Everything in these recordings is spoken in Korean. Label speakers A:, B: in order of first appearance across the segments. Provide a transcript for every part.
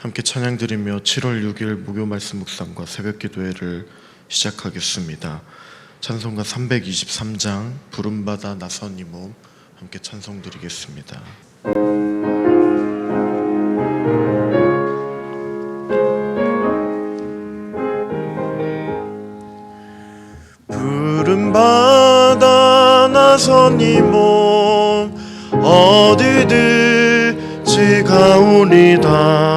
A: 함께 찬양드리며 7월 6일 목요 말씀 묵상과 새벽 기도회를 시작하겠습니다. 찬송가 323장 부름받아 나선 이 몸 함께 찬송드리겠습니다. 부름받아 나선 이 몸 어디든지 가오리다.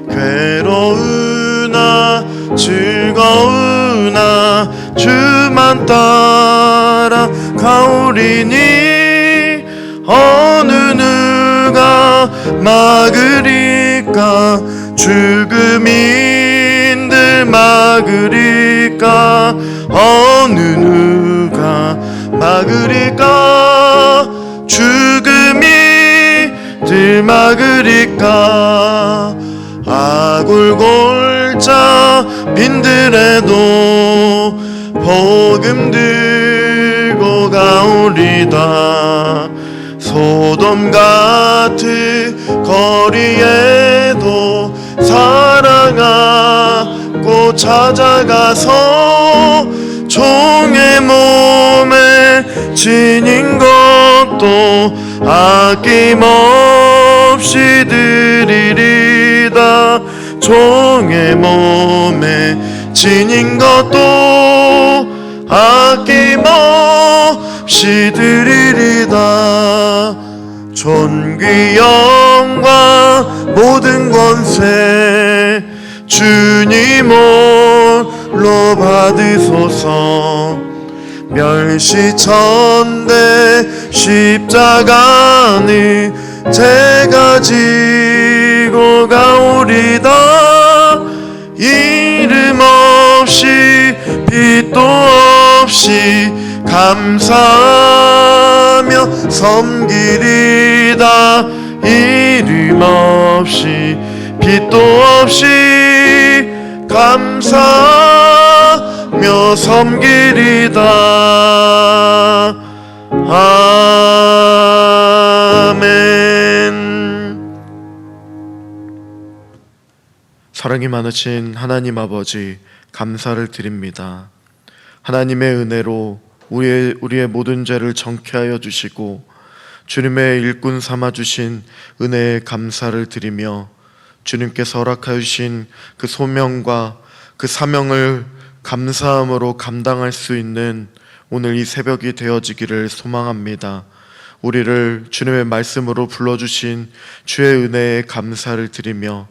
A: 괴로우나 즐거우나 주만 따라 가오리니 어느 누가 막으리까. 죽음인들 막으리까. 어느 누가 막으리까. 죽음이들 막으리까. 아굴골자 빈들에도 복음 들고 가오리다. 소돔 같은 거리에도 사랑하고 찾아가서 종의 몸에 지닌 것도 아낌없이 드리리다. 종의 몸에 지닌 것도 아낌없이 드리리다. 존귀 영광 모든 권세 주님 홀로 받으소서. 멸시천대 십자가는 제가 지고 가오리다. 이름 없이 빛도 없이 감사하며 섬기리다. 이름 없이 빛도 없이 감사하며 섬기리다. 아멘. 사랑이 많으신 하나님 아버지, 감사를 드립니다. 하나님의 은혜로 우리의 모든 죄를 정케하여 주시고 주님의 일꾼 삼아 주신 은혜에 감사를 드리며 주님께서 허락하여 주신 그 소명과 그 사명을 감사함으로 감당할 수 있는 오늘 이 새벽이 되어지기를 소망합니다. 우리를 주님의 말씀으로 불러주신 주의 은혜에 감사를 드리며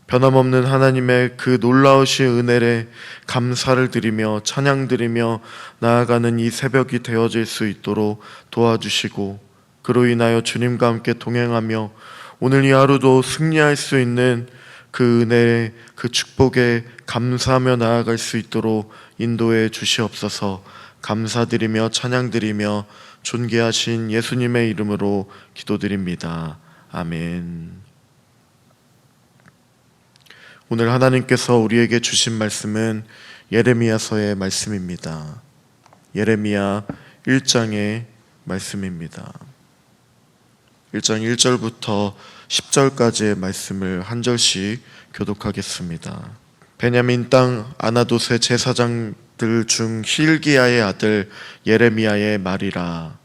A: 변함없는 하나님의 그 놀라우신 은혜에 감사를 드리며 찬양 드리며 나아가는 이 새벽이 되어질 수 있도록 도와주시고, 그로 인하여 주님과 함께 동행하며 오늘 이 하루도 승리할 수 있는 그 은혜에, 그 축복에 감사하며 나아갈 수 있도록 인도해 주시옵소서. 감사드리며 찬양드리며 존귀하신 예수님의 이름으로 기도드립니다. 아멘. 오늘 하나님께서 우리에게 주신 말씀은 예레미야서의 말씀입니다. 예레미야 1장의 말씀입니다. 1장 1절부터 10절까지의 말씀을 한 절씩 교독하겠습니다. 베냐민 땅 아나돗의 제사장들 중 힐기야의 아들 예레미야의 말이라.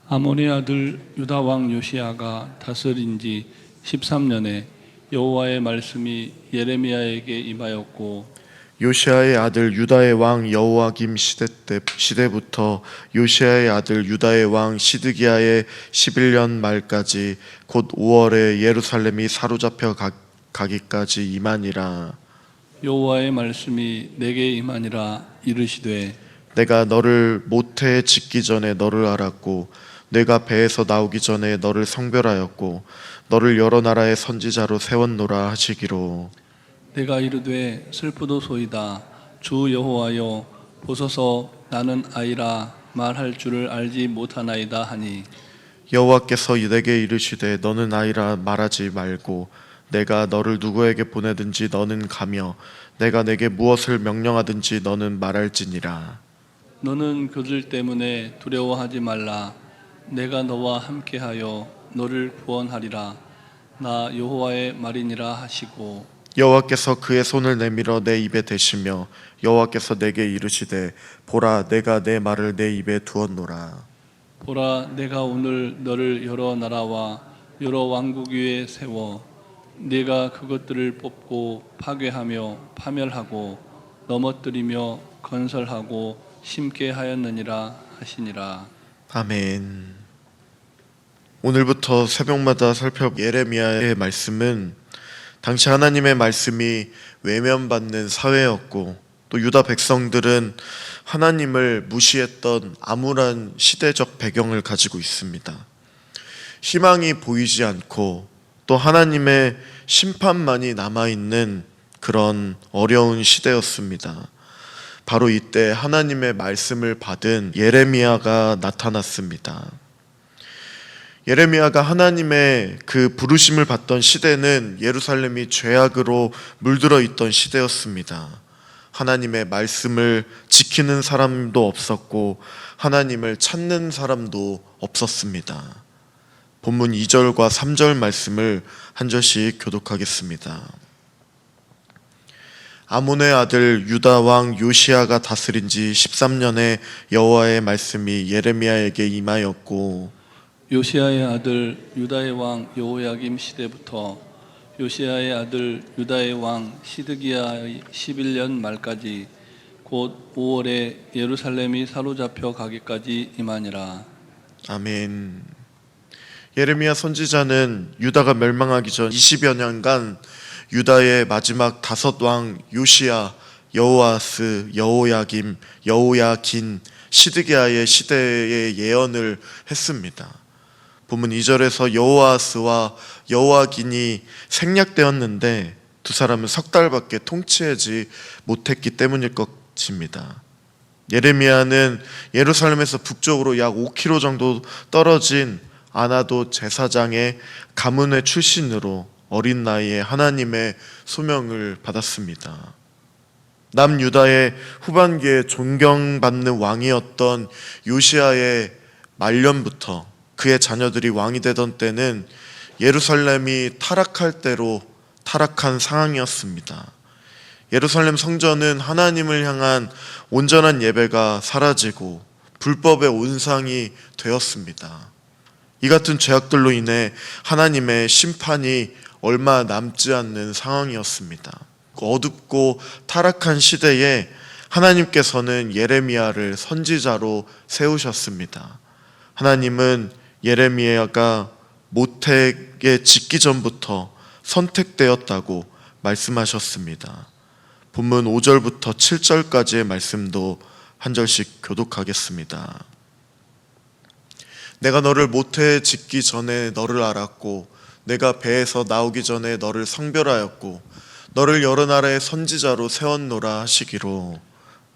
B: 아몬의 아들 유다 왕 요시야가 다스린 지 13년에 여호와의 말씀이 예레미야에게 임하였고,
A: 요시야의 아들 유다의 왕 여호와김 시대부터 요시야의 아들 유다의 왕 시드기야의 11년 말까지 곧 5월에 예루살렘이 사로잡혀 가기까지 임하니라.
B: 여호와의 말씀이 내게 임하니라. 이르시되
A: 내가 너를 모태에 짓기 전에 너를 알았고 내가 배에서 나오기 전에 너를 성별하였고 너를 여러 나라의 선지자로 세웠노라 하시기로.
B: 내가 이르되 슬프도소이다. 주 여호와여 보소서, 나는 아이라 말할 줄을 알지 못하나이다 하니,
A: 여호와께서 내게 이르시되 너는 아이라 말하지 말고 내가 너를 누구에게 보내든지 너는 가며 내가 내게 무엇을 명령하든지 너는 말할지니라.
B: 너는 그들 때문에 두려워하지 말라. 내가 너와 함께하여 너를 구원하리라. 나 여호와의 말이니라 하시고
A: 여호와께서 그의 손을 내밀어 내 입에 대시며 여호와께서 내게 이르시되 보라 내가 내 말을 내 입에 두었노라.
B: 보라 내가 오늘 너를 여러 나라와 여러 왕국 위에 세워 내가 그것들을 뽑고 파괴하며 파멸하고 넘어뜨리며 건설하고 심게 하였느니라 하시니라.
A: 아멘. 오늘부터 새벽마다 살펴볼 예레미야의 말씀은 당시 하나님의 말씀이 외면받는 사회였고 또 유다 백성들은 하나님을 무시했던 암울한 시대적 배경을 가지고 있습니다. 희망이 보이지 않고 또 하나님의 심판만이 남아있는 그런 어려운 시대였습니다. 바로 이때 하나님의 말씀을 받은 예레미야가 나타났습니다. 예레미야가 하나님의 그 부르심을 받던 시대는 예루살렘이 죄악으로 물들어 있던 시대였습니다. 하나님의 말씀을 지키는 사람도 없었고 하나님을 찾는 사람도 없었습니다. 본문 2절과 3절 말씀을 한 절씩 교독하겠습니다. 아몬의 아들 유다 왕 요시야가 다스린 지 13년에 여호와의 말씀이 예레미야에게 임하였고
B: 요시야의 아들 유다의 왕 여호야김 시대부터 요시야의 아들 유다의 왕 시드기야의 11년 말까지 곧 5월에 예루살렘이 사로잡혀 가기까지 임하니라.
A: 아멘. 예레미야 선지자는 유다가 멸망하기 전 20여 년간 유다의 마지막 5왕 요시야, 여호아스, 여호야김, 여호야긴, 시드기야의 시대의 예언을 했습니다. 본문 2절에서 여호아스와 여호야긴이 생략되었는데 두 사람은 석 달밖에 통치하지 못했기 때문일 것입니다. 예레미야는 예루살렘에서 북쪽으로 약 5km 정도 떨어진 아나도 제사장의 가문의 출신으로 어린 나이에 하나님의 소명을 받았습니다. 남유다의 후반기에 존경받는 왕이었던 요시야의 말년부터 그의 자녀들이 왕이 되던 때는 예루살렘이 타락할 대로 타락한 상황이었습니다. 예루살렘 성전은 하나님을 향한 온전한 예배가 사라지고 불법의 온상이 되었습니다. 이 같은 죄악들로 인해 하나님의 심판이 얼마 남지 않는 상황이었습니다. 어둡고 타락한 시대에 하나님께서는 예레미야를 선지자로 세우셨습니다. 하나님은 예레미야가 모택에 짓기 전부터 선택되었다고 말씀하셨습니다. 본문 5절부터 7절까지의 말씀도 한 절씩 교독하겠습니다. 내가 너를 모태에 짓기 전에 너를 알았고 내가 배에서 나오기 전에 너를 성별하였고 너를 여러 나라의 선지자로 세웠노라 하시기로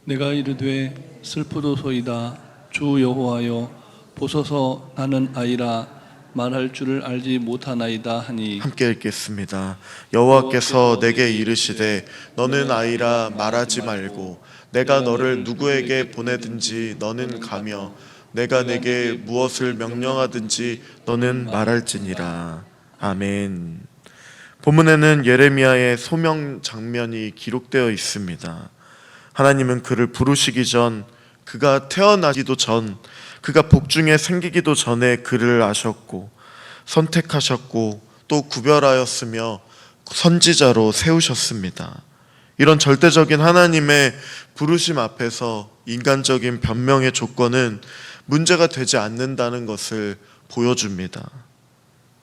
B: 내가 이르되 슬프도소이다 주 여호와여 보소서 나는 아이라 말할 줄을 알지 못하나이다 하니
A: 함께 읽겠습니다. 여호와께서 내게 이르시되 너는 아이라 말하지 말고 내가 너를 누구에게 보내든지 너는 가며 내가 내게 무엇을 명령하든지 너는 말할지니라. 아멘. 본문에는 예레미야의 소명 장면이 기록되어 있습니다. 하나님은 그를 부르시기 전, 그가 태어나기도 전, 그가 복중에 생기기도 전에 그를 아셨고 선택하셨고 또 구별하였으며 선지자로 세우셨습니다. 이런 절대적인 하나님의 부르심 앞에서 인간적인 변명의 조건은 문제가 되지 않는다는 것을 보여줍니다.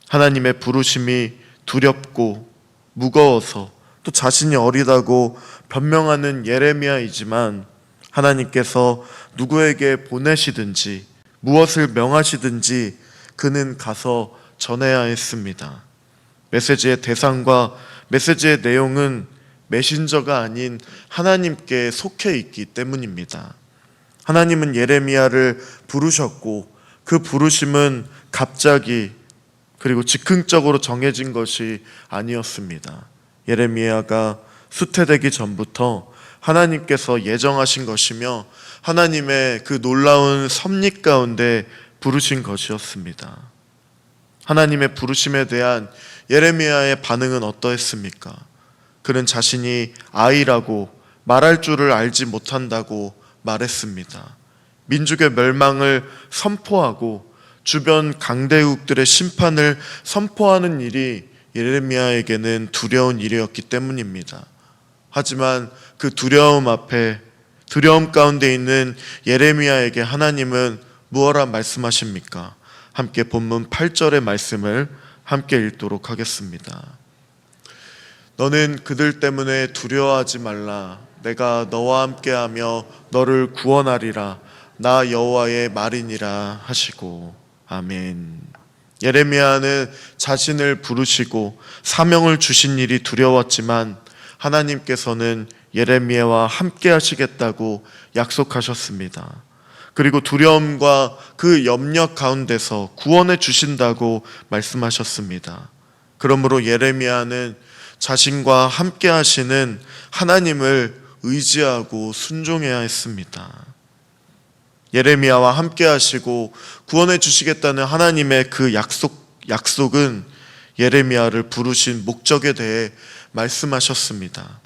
A: 하나님의 부르심이 두렵고 무거워서 또 자신이 어리다고 변명하는 예레미야이지만 하나님께서 누구에게 보내시든지 무엇을 명하시든지 그는 가서 전해야 했습니다. 메시지의 대상과 메시지의 내용은 메신저가 아닌 하나님께 속해 있기 때문입니다. 하나님은 예레미야를 부르셨고 그 부르심은 갑자기 그리고 즉흥적으로 정해진 것이 아니었습니다. 예레미야가 수태되기 전부터 하나님께서 예정하신 것이며 하나님의 그 놀라운 섭리 가운데 부르신 것이었습니다. 하나님의 부르심에 대한 예레미야의 반응은 어떠했습니까? 그는 자신이 아이라고 말할 줄을 알지 못한다고 말했습니다. 민족의 멸망을 선포하고 주변 강대국들의 심판을 선포하는 일이 예레미야에게는 두려운 일이었기 때문입니다. 하지만 그 두려움 가운데 있는 예레미야에게 하나님은 무엇라 말씀하십니까? 함께 본문 8절의 말씀을 함께 읽도록 하겠습니다. 너는 그들 때문에 두려워하지 말라. 내가 너와 함께하며 너를 구원하리라. 나 여호와의 말이니라 하시고. 아멘. 예레미야는 자신을 부르시고 사명을 주신 일이 두려웠지만 하나님께서는 예레미야와 함께 하시겠다고 약속하셨습니다. 그리고 두려움과 그 염려 가운데서 구원해 주신다고 말씀하셨습니다. 그러므로 예레미야는 자신과 함께 하시는 하나님을 의지하고 순종해야 했습니다. 예레미야와 함께 하시고 구원해 주시겠다는 하나님의 그 약속은 예레미야를 부르신 목적에 대해 말씀하셨습니다.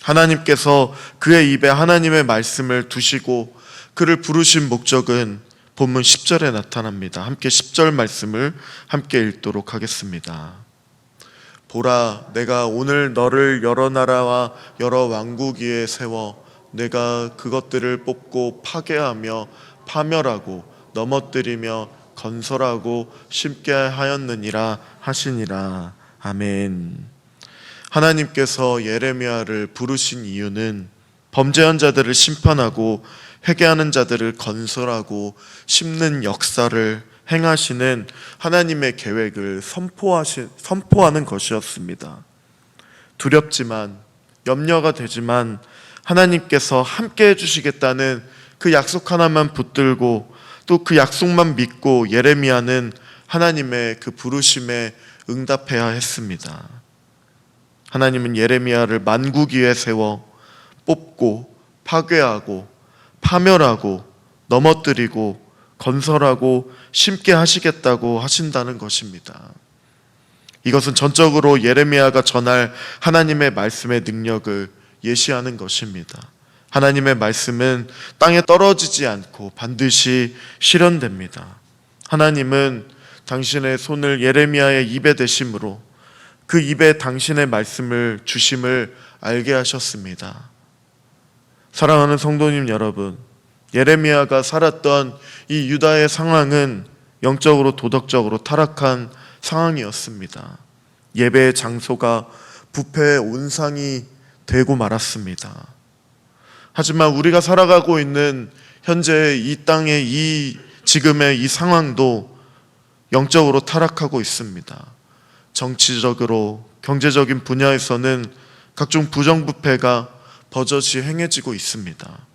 A: 하나님께서 그의 입에 하나님의 말씀을 두시고 그를 부르신 목적은 본문 10절에 나타납니다. 함께 10절 말씀을 함께 읽도록 하겠습니다. 보라, 내가 오늘 너를 여러 나라와 여러 왕국 위에 세워 내가 그것들을 뽑고 파괴하며 파멸하고 넘어뜨리며 건설하고 심게 하였느니라 하시니라. 아멘. 하나님께서 예레미야를 부르신 이유는 범죄한 자들을 심판하고 회개하는 자들을 건설하고 심는 역사를 행하시는 하나님의 계획을 선포하는 것이었습니다. 두렵지만 염려가 되지만 하나님께서 함께 해주시겠다는 그 약속 하나만 붙들고 또 그 약속만 믿고 예레미야는 하나님의 그 부르심에 응답해야 했습니다. 하나님은 예레미야를 만국 위에 세워 뽑고 파괴하고 파멸하고 넘어뜨리고 건설하고 심게 하시겠다고 하신다는 것입니다. 이것은 전적으로 예레미야가 전할 하나님의 말씀의 능력을 예시하는 것입니다. 하나님의 말씀은 땅에 떨어지지 않고 반드시 실현됩니다. 하나님은 당신의 손을 예레미야의 입에 대심으로 그 입에 당신의 말씀을 주심을 알게 하셨습니다. 사랑하는 성도님 여러분, 예레미야가 살았던 이 유다의 상황은 영적으로 도덕적으로 타락한 상황이었습니다. 예배의 장소가 부패의 온상이 되고 말았습니다. 하지만 우리가 살아가고 있는 현재 이 땅의 지금의 이 상황도 영적으로 타락하고 있습니다. 정치적으로 경제적인 분야에서는 각종 부정부패가 버젓이 행해지고 있습니다.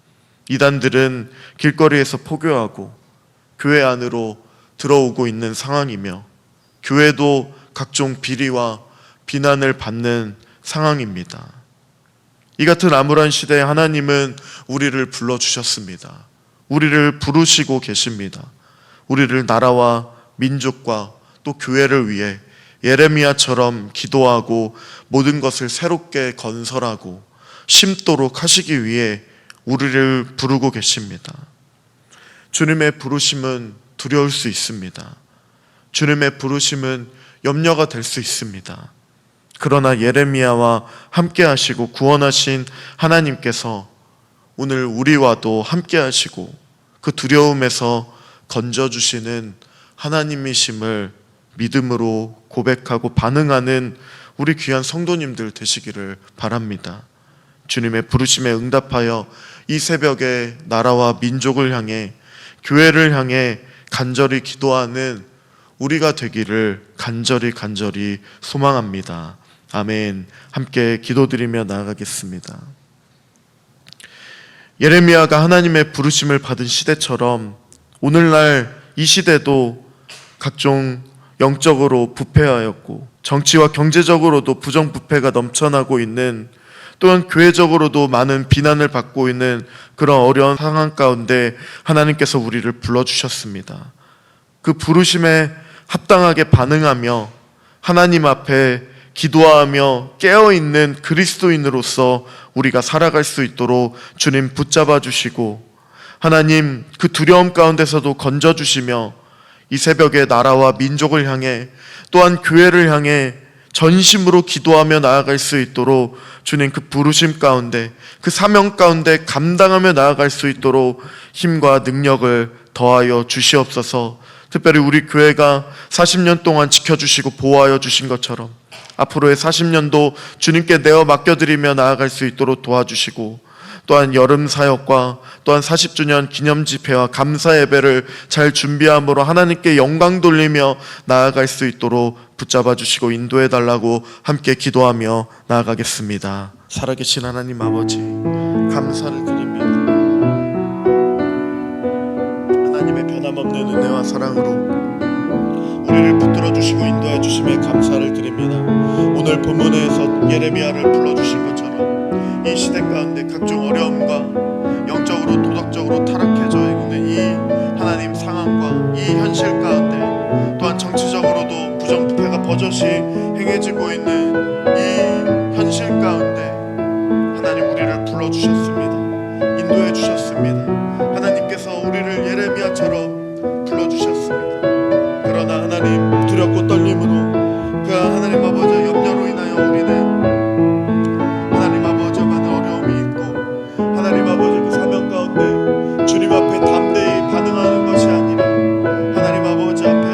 A: 이단들은 길거리에서 포교하고 교회 안으로 들어오고 있는 상황이며 교회도 각종 비리와 비난을 받는 상황입니다. 이 같은 암울한 시대에 하나님은 우리를 불러주셨습니다. 우리를 부르시고 계십니다. 우리를 나라와 민족과 또 교회를 위해 예레미야처럼 기도하고 모든 것을 새롭게 건설하고 심도록 하시기 위해 우리를 부르고 계십니다. 주님의 부르심은 두려울 수 있습니다. 주님의 부르심은 염려가 될 수 있습니다. 그러나 예레미야와 함께 하시고 구원하신 하나님께서 오늘 우리와도 함께 하시고 그 두려움에서 건져주시는 하나님이심을 믿음으로 고백하고 반응하는 우리 귀한 성도님들 되시기를 바랍니다. 주님의 부르심에 응답하여 이 새벽에 나라와 민족을 향해 교회를 향해 간절히 기도하는 우리가 되기를 간절히 소망합니다. 아멘. 함께 기도드리며 나아가겠습니다. 예레미야가 하나님의 부르심을 받은 시대처럼 오늘날 이 시대도 각종 영적으로 부패하였고 정치와 경제적으로도 부정부패가 넘쳐나고 있는, 또한 교회적으로도 많은 비난을 받고 있는 그런 어려운 상황 가운데 하나님께서 우리를 불러주셨습니다. 그 부르심에 합당하게 반응하며 하나님 앞에 기도하며 깨어있는 그리스도인으로서 우리가 살아갈 수 있도록 주님 붙잡아 주시고, 하나님 그 두려움 가운데서도 건져주시며 이 새벽에 나라와 민족을 향해 또한 교회를 향해 전심으로 기도하며 나아갈 수 있도록 주님 그 부르심 가운데, 그 사명 가운데 감당하며 나아갈 수 있도록 힘과 능력을 더하여 주시옵소서. 특별히 우리 교회가 40년 동안 지켜주시고 보호하여 주신 것처럼 앞으로의 40년도 주님께 내어 맡겨드리며 나아갈 수 있도록 도와주시고, 또한 여름 사역과 또한 40주년 기념 집회와 감사 예배를 잘 준비함으로 하나님께 영광 돌리며 나아갈 수 있도록 붙잡아 주시고 인도해 달라고 함께 기도하며 나아가겠습니다. 살아계신 하나님 아버지, 감사를 드립니다. 하나님의 변함없는 은혜와 사랑으로 우리를 붙들어 주시고 인도해 주심에 감사를 드립니다. 오늘 본문에서 예레미야를 불러주신 것처럼 이 시대 가운데 각종 어려움과 영적으로 도덕적으로 타락해져 있는 이 하나님 상황과 이 현실 가운데, 또한 정치적으로도 부정부패가 버젓이 행해지고 있는 이 현실 가운데 하나님 우리를 불러주셨습니다. 인도해 주셨습니다. 하나님께서 우리를 예레미야처럼 불러주셨습니다. 그러나 하나님 두렵고 떨림으로 그 하나님 아버지 염려로 인하여 우리는 하나님 아버지 많은 어려움이 있고, 하나님 아버지 그 사명 가운데 주님 앞에 담대히 반응하는 것이 아니라 하나님 아버지 앞에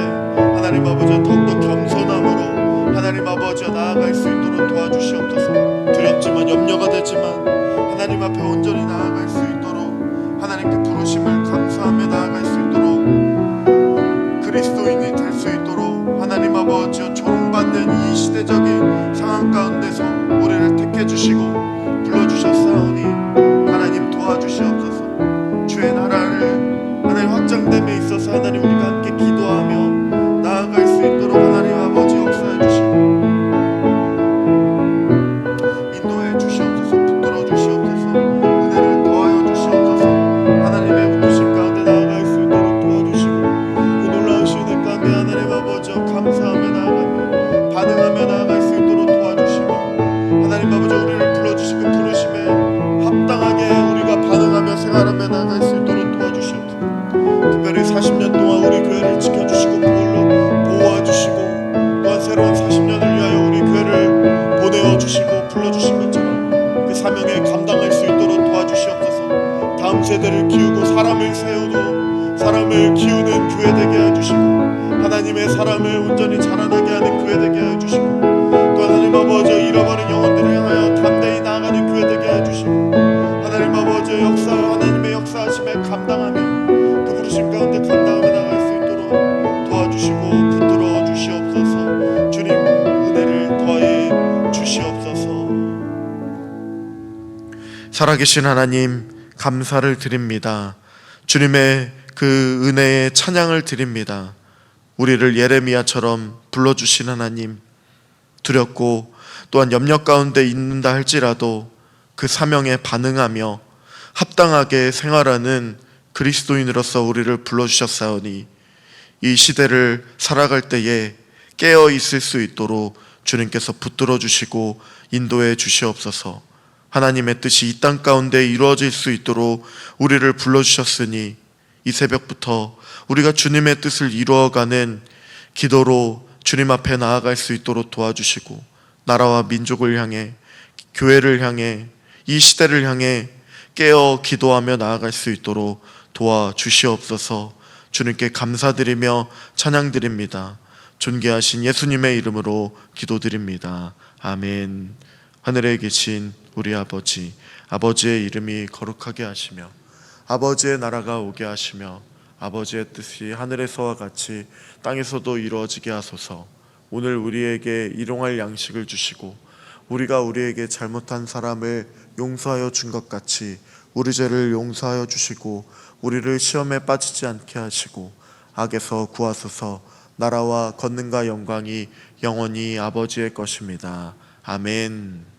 A: 하나님 아버지 더욱더 겸손함으로 하나님 아버지 나아갈 수 있도록 도와주시옵소서. 두렵지만 염려가 되지만 하나님 앞에 온전히 나아갈 수 있도록 하나님께 부르심을 감사하며 나아갈 수 있도록 그리스도인이 될 수 있도록 하나님 아버지여 조롱받는 이 시대적인 상황 가운데서 우리를 택해 주시고 불러주셨사오니 하나님 도와주시옵소서. 주의 나라를 하나님 확장됨에 있어서 하나님 우리가 함께 기도하며 나아갈 수 있도록 하나님 아버지 역사해 주시고 인도해 주시옵소서. 붙들어 주시옵소서. 은혜를 더하여 주시옵소서. 하나님의 붙드심 가운데 나아갈 수 있도록 도와주시고 그 놀라우신 은혜 가운데 하나님 아버지 감사하며 나아가며 반응하며 나아갈 수 있도록 도와주시고, 하나님 아버지 우리를 불러주시고 부르심에 합당하게 우리가 반응하며 생활하며 나아갈 수 있도록 도와주시옵소서. 특별히 40년 동안 우리 교회를 지켜주시고 보호해주시고 또한 새로운 40년을 위하여 우리 교회를 보내어주시고 불러주신 것처럼 그 사명에 감당할 수 있도록 도와주시옵소서. 다음 세대를 키우고 사람을 세우고 사람을 키우는 교회 되게 해주시고 하나님의 사람을 온전히 자라나게 하는 교회 되게 해주시고, 또 하나님 아버지 잃어버린 영혼들을 향하여 담대히 나아가는 교회 되게 해주시고 하나님 아버지 역사 하나님의 역사하심에 감당하며 그 부르심 가운데 감당하며 나갈 수 있도록 도와주시고 붙들어 주시옵소서. 주님 은혜를 더해 주시옵소서. 살아계신 하나님 감사를 드립니다. 주님의 그 은혜에 찬양을 드립니다. 우리를 예레미야처럼 불러주신 하나님, 두렵고 또한 염려 가운데 있는다 할지라도 그 사명에 반응하며 합당하게 생활하는 그리스도인으로서 우리를 불러주셨사오니 이 시대를 살아갈 때에 깨어 있을 수 있도록 주님께서 붙들어 주시고 인도해 주시옵소서. 하나님의 뜻이 이 땅 가운데 이루어질 수 있도록 우리를 불러주셨으니 이 새벽부터 우리가 주님의 뜻을 이루어가는 기도로 주님 앞에 나아갈 수 있도록 도와주시고, 나라와 민족을 향해 교회를 향해 이 시대를 향해 깨어 기도하며 나아갈 수 있도록 도와주시옵소서. 주님께 감사드리며 찬양드립니다. 존귀하신 예수님의 이름으로 기도드립니다. 아멘. 하늘에 계신 우리 아버지, 아버지의 이름이 거룩하게 하시며 아버지의 나라가 오게 하시며 아버지의 뜻이 하늘에서와 같이 땅에서도 이루어지게 하소서. 오늘 우리에게 일용할 양식을 주시고 우리가 우리에게 잘못한 사람을 용서하여 준 것 같이 우리 죄를 용서하여 주시고 우리를 시험에 빠지지 않게 하시고 악에서 구하소서. 나라와 권능과 영광이 영원히 아버지의 것입니다. 아멘.